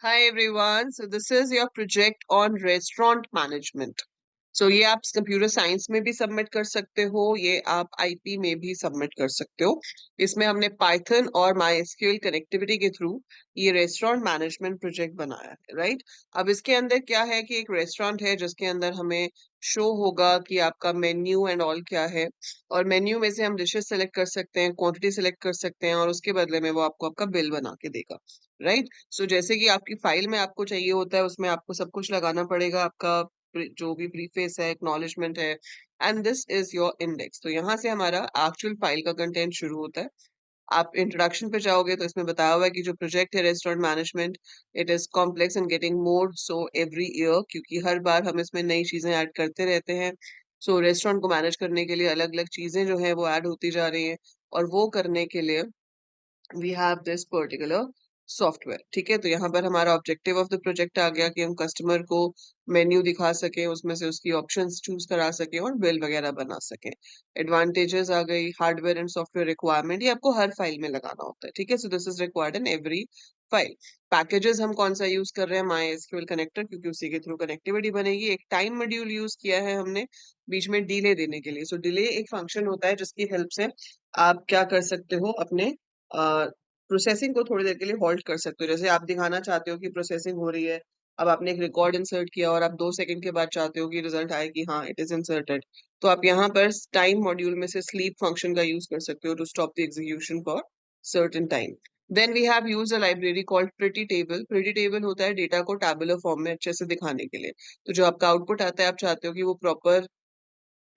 Hi everyone. So this is your project on restaurant management. So ये आप computer science में भी submit कर सकते हो, ये आप आईपी में भी सबमिट कर सकते हो। इसमें हमने पाइथन और माइस्क्यूएल कनेक्टिविटी के थ्रू ये रेस्टोरेंट मैनेजमेंट प्रोजेक्ट बनाया है, राइट। अब इसके अंदर क्या है कि एक रेस्टोरेंट है जिसके अंदर हमें शो होगा कि आपका मेन्यू एंड ऑल क्या है, और मेन्यू में से हम डिशेस सेलेक्ट कर सकते हैं, क्वांटिटी सेलेक्ट कर सकते हैं, और उसके बदले में वो आपको आपका बिल बना के देगा, राइट। सो जैसे कि आपकी फाइल में आपको चाहिए होता है, उसमें आपको सब कुछ लगाना पड़ेगा, आपका जो भी प्रीफेस है, एक्नॉलेजमेंट है, and this is your index. तो यहाँ से हमारा एक्चुअल फाइल का कंटेंट शुरू होता है। आप इंट्रोडक्शन पे जाओगे तो इसमें बताया हुआ है कि जो प्रोजेक्ट है restaurant management, it is complex and getting more so every year, क्योंकि हर बार हम इसमें नई चीजें ऐड करते रहते हैं। सो रेस्टोरेंट को मैनेज करने के लिए अलग अलग चीजें जो है वो ऐड होती जा रही हैं, और वो करने के लिए we have this particular software. ठीक है, तो यहाँ पर हमारा ऑब्जेक्टिव ऑफ द प्रोजेक्ट आ गया कि हम कस्टमर को मेन्यू दिखा सकें, उसमें से उसकी ऑप्शंस चूज करा सकें और बिल वगैरह बना सकें। एडवांटेजेस आ गई, हार्डवेयर एंड सॉफ्टवेयर रिक्वायरमेंट, ये आपको हर फाइल में लगाना होता है। ठीक है, so this is required in every file. Packages हम कौन सा यूज कर रहे हैं, माई एसक्यूएल कनेक्टर, क्योंकि उसी के थ्रू कनेक्टिविटी बनेगी। एक टाइम मॉड्यूल यूज किया है हमने बीच में डिले देने के लिए। सो डिले एक फंक्शन होता है जिसकी हेल्प से आप क्या कर सकते हो, अपने प्रोसेसिंग को थोड़ी देर के लिए होल्ड कर सकते हो। जैसे आप दिखाना चाहते हो कि प्रोसेसिंग हो रही है, अब आपने एक रिकॉर्ड इंसर्ट किया और आप 2 सेकंड के बाद चाहते हो कि रिजल्ट आए कि हाँ इट इज इंसर्टेड, तो आप यहाँ पर टाइम मॉड्यूल में से स्लीप फंक्शन का यूज कर सकते हो to stop the execution for certain time. Then we have use a library called pretty table. Pretty table होता है डेटा को टैबुलर फॉर्म में अच्छे से दिखाने के लिए। तो जो आपका आउटपुट आता है, आप चाहते हो कि वो प्रॉपर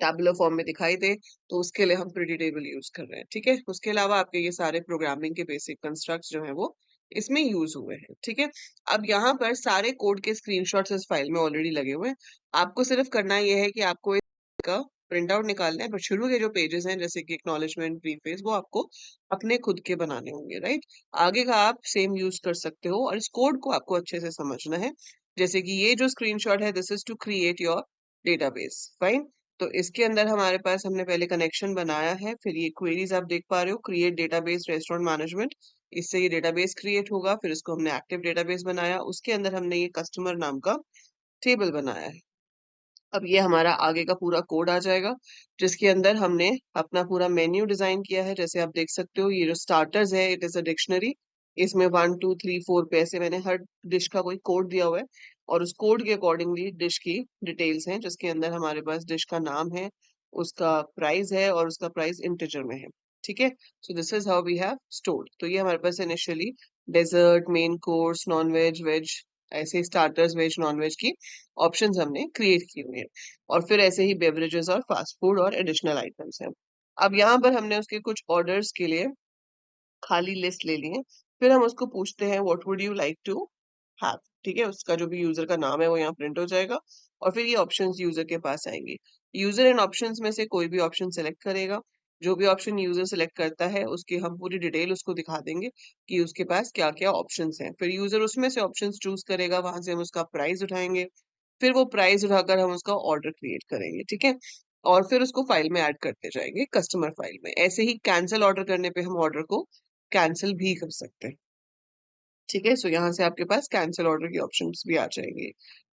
टैबुलर फॉर्म में दिखाई दे, तो उसके लिए हम प्रिटी टेबल यूज कर रहे हैं। ठीक है, उसके अलावा आपके ये सारे प्रोग्रामिंग के बेसिक कंस्ट्रक्ट्स जो है वो इसमें यूज हुए हैं। ठीक है, अब यहाँ पर सारे कोड के स्क्रीनशॉट्स इस फाइल में ऑलरेडी लगे हुए हैं। आपको सिर्फ करना ये है कि आपको इसका प्रिंट आउट निकालना है, पर शुरू के जो पेजेस हैं जैसे कि एक्नॉलेजमेंट, प्रीफेस, वो आपको अपने खुद के बनाने होंगे, राइट। आगे का आप सेम यूज कर सकते हो, और इस कोड को आपको अच्छे से समझना है। जैसे कि ये जो स्क्रीनशॉट है, this is to create your database, fine. तो इसके अंदर हमारे पास हमने पहले कनेक्शन बनाया है, फिर ये क्वेरीज आप देख पा रहे हो, क्रिएट डेटाबेस रेस्टोरेंट मैनेजमेंट, इससे ये डेटाबेस क्रिएट होगा। फिर इसको हमने एक्टिव डेटाबेस बनाया, उसके अंदर हमने ये कस्टमर नाम का टेबल बनाया है। अब ये हमारा आगे का पूरा कोड आ जाएगा, जिसके अंदर हमने अपना पूरा मेन्यू डिजाइन किया है। जैसे आप देख सकते हो, ये जो स्टार्टर्स है, इट इज अ डिक्शनरी। इसमें 1 2 3 4 पे ऐसे मैंने हर डिश का कोई कोड दिया हुआ है, और उस कोड के अकॉर्डिंगली डिश की डिटेल्स हैं, जिसके अंदर हमारे पास डिश का नाम है, उसका प्राइस है, और उसका प्राइस इंटीजर में है। ठीक है, so this is how we have stored. तो ये हमारे पास initially dessert, main course, non veg, veg, ऐसे स्टार्टर्स, वेज नॉन वेज की ऑप्शंस हमने क्रिएट किए हुए हैं, और फिर ऐसे ही बेवरेजेस और फास्ट फूड और एडिशनल आइटम्स हैं। अब यहाँ पर हमने उसके कुछ ऑर्डर्स के लिए खाली लिस्ट ले ली है। फिर हम उसको पूछते हैं what would you like to have. ठीक है, उसका जो भी यूजर का नाम है वो यहाँ प्रिंट हो जाएगा, और फिर ये ऑप्शंस यूजर के पास आएंगे। यूजर इन ऑप्शंस में से कोई भी ऑप्शन सेलेक्ट करेगा। जो भी ऑप्शन यूजर सेलेक्ट करता है उसकी हम पूरी डिटेल उसको दिखा देंगे कि उसके पास क्या क्या ऑप्शंस हैं। फिर यूजर उसमें से ऑप्शंस चूज करेगा, वहां से हम उसका प्राइस उठाएंगे। फिर वो प्राइस उठाकर हम उसका ऑर्डर क्रिएट करेंगे। ठीक है, और फिर उसको फाइल में ऐड करते जाएंगे, कस्टमर फाइल में। ऐसे ही कैंसिल ऑर्डर करने पे हम ऑर्डर को कैंसिल भी कर सकते हैं। ठीक है, सो यहाँ से आपके पास कैंसिल ऑर्डर की ऑप्शंस भी आ जाएंगे।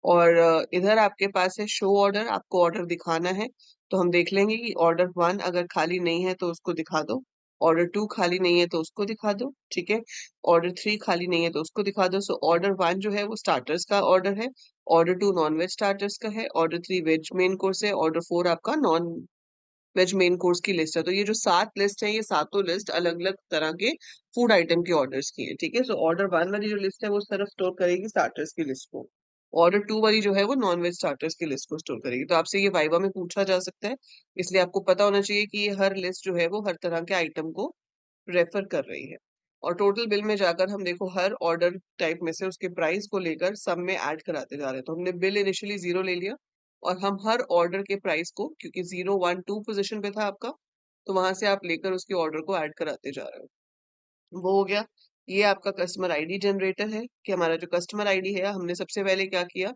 और इधर आपके पास है शो ऑर्डर, आपको ऑर्डर दिखाना है, तो हम देख लेंगे कि ऑर्डर 1 अगर खाली नहीं है तो उसको दिखा दो, ऑर्डर 2 खाली नहीं है तो उसको दिखा दो। ठीक है, ऑर्डर 3 खाली नहीं है तो उसको दिखा दो। सो ऑर्डर 1 जो है वो स्टार्टर्स का ऑर्डर है, ऑर्डर 2 नॉन वेज स्टार्टर्स का है, ऑर्डर 3 वेज मेन कोर्स है, ऑर्डर 4 आपका नॉन वेज मेन कोर्स की लिस्ट है। तो ये जो 7 लिस्ट है, ये सातों लिस्ट अलग अलग तरह के फूड आइटम के ऑर्डर्स की है। ठीक है, सो ऑर्डर 1 वाली जो लिस्ट है वो सिर्फ स्टोर करेगी स्टार्टर्स की लिस्ट को, ऑर्डर 2 वाली जो है वो नॉन वेज स्टार्टर्स की लिस्ट को स्टोर करेगी। तो आपसे ये वाइवा में पूछा जा सकता है, इसलिए आपको पता होना चाहिए कि ये हर लिस्ट जो है वो हर तरह के आइटम को रेफर कर रही है। और टोटल बिल में जाकर हम देखो हर ऑर्डर टाइप में से उसके प्राइस को लेकर सब में ऐड कराते जा रहे हैं। तो हमने बिल इनिशियली 0 ले लिया, और हम हर ऑर्डर के प्राइस को, क्योंकि 0 1 2 पोजीशन पे था आपका, तो वहां से आप लेकर उसके ऑर्डर को ऐड कराते जा रहे हो। वो हो गया। ये आपका कस्टमर आईडी जनरेटर है, कि हमारा जो कस्टमर आईडी है, हमने सबसे पहले क्या किया,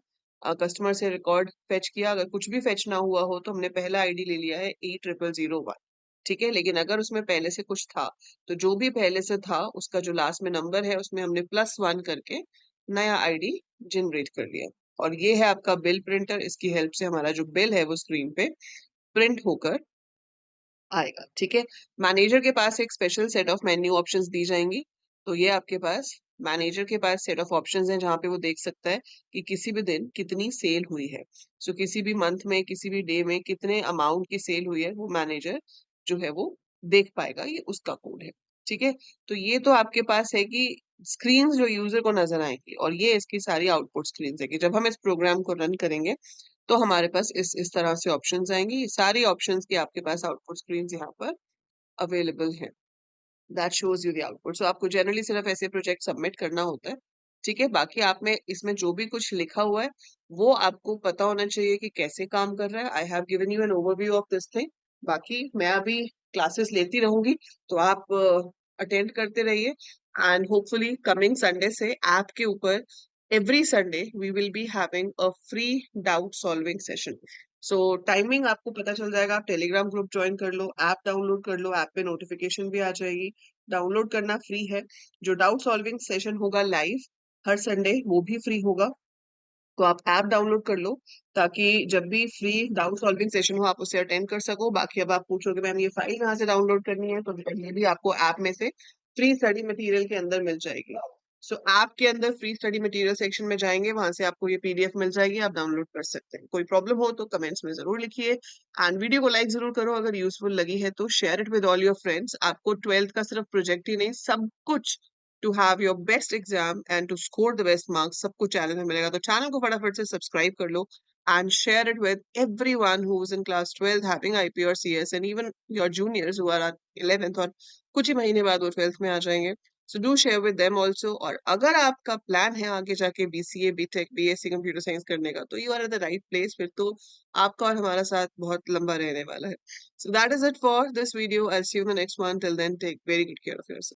कस्टमर से रिकॉर्ड फेच किया। अगर कुछ भी फेच ना हुआ हो तो हमने पहला आईडी ले लिया है 8001। ठीक है, लेकिन अगर उसमें पहले से कुछ था, तो जो भी पहले से था उसका जो लास्ट में नंबर है उसमें हमने +1 करके नया आईडी जनरेट कर लिया। और ये है आपका बिल प्रिंटर, इसकी हेल्प से हमारा जो बिल है वो स्क्रीन पे प्रिंट होकर आएगा। ठीक है। मैनेजर के पास एक special set of menu options दी जाएंगी। तो ये आपके पास मैनेजर के पास सेट ऑफ ऑप्शंस हैं जहाँ पे वो देख सकता है कि किसी भी दिन कितनी सेल हुई है। सो किसी भी मंथ में किसी भी डे में कितने अमाउंट की सेल हुई है वो मैनेजर जो है वो देख पाएगा। ये उसका कोड है। ठीक है। तो ये तो आपके पास है कि स्क्रीन जो यूजर को नजर आएंगी, और ये इसकी सारी आउटपुट स्क्रीन है कि जब हम इस प्रोग्राम को रन करेंगे तो हमारे पास इस तरह से ऑप्शंस आएंगी। ये सारी ऑप्शंस की आपके पास आउटपुट स्क्रीन यहाँ पर अवेलेबल है। That shows you the output. So आपको जनरली सिर्फ ऐसे प्रोजेक्ट सबमिट करना होता है। ठीक है। बाकी आप में इसमें जो भी कुछ लिखा हुआ है वो आपको पता होना चाहिए कि कैसे काम कर रहा है। I have given you an overview of this thing. बाकी मैं अभी क्लासेस लेती रहूंगी, तो आप अटेंड करते रहिए। एंड होपफुली कमिंग संडे से ऐप के ऊपर every Sunday we will be having a free doubt solving session. So timing आपको पता चल जाएगा। आप टेलीग्राम ग्रुप ज्वाइन कर लो, ऐप डाउनलोड कर लो, ऐप पे नोटिफिकेशन भी आ जाएगी। डाउनलोड करना फ्री है। जो डाउट सॉल्विंग सेशन होगा लाइव हर संडे वो भी फ्री होगा। तो आप ऐप डाउनलोड कर लो ताकि जब भी फ्री डाउट सॉल्विंग सेशन हो आप उसे अटेंड कर सको। बाकी अब आप पूछोगे मैम ये फाइल कहाँ से डाउनलोड करनी है, तो ये भी आपको ऐप में से फ्री स्टडी मटेरियल के अंदर मिल जाएगी। सो ऐप के अंदर फ्री स्टडी मटेरियल सेक्शन में जाएंगे, वहां से आपको ये पीडीएफ मिल जाएगी, आप डाउनलोड कर सकते हैं। कोई प्रॉब्लम हो तो कमेंट्स में जरूर लिखिए। एंड वीडियो को लाइक जरूर करो, अगर यूजफुल लगी है तो share it with all your friends. आपको 12th का सिर्फ प्रोजेक्ट ही नहीं, सब कुछ to have your best exam and to score the best marks सब कुछ चैनल में मिलेगा। तो चैनल को फटाफट से सब्सक्राइब कर लो and share it with everyone who is in class 12 having IP or CS and even your juniors who are at 11th, और कुछ ही महीने बाद वो 12th में आ जाएंगे। So do share with them also. और अगर आपका प्लान है आगे जाके BCA BTech BSc computer science करने का, तो you are at the right place. फिर तो आपका और हमारा साथ बहुत लंबा रहने वाला है। So that is it for this video. I see you in the next one. Till then take very good care of yourself.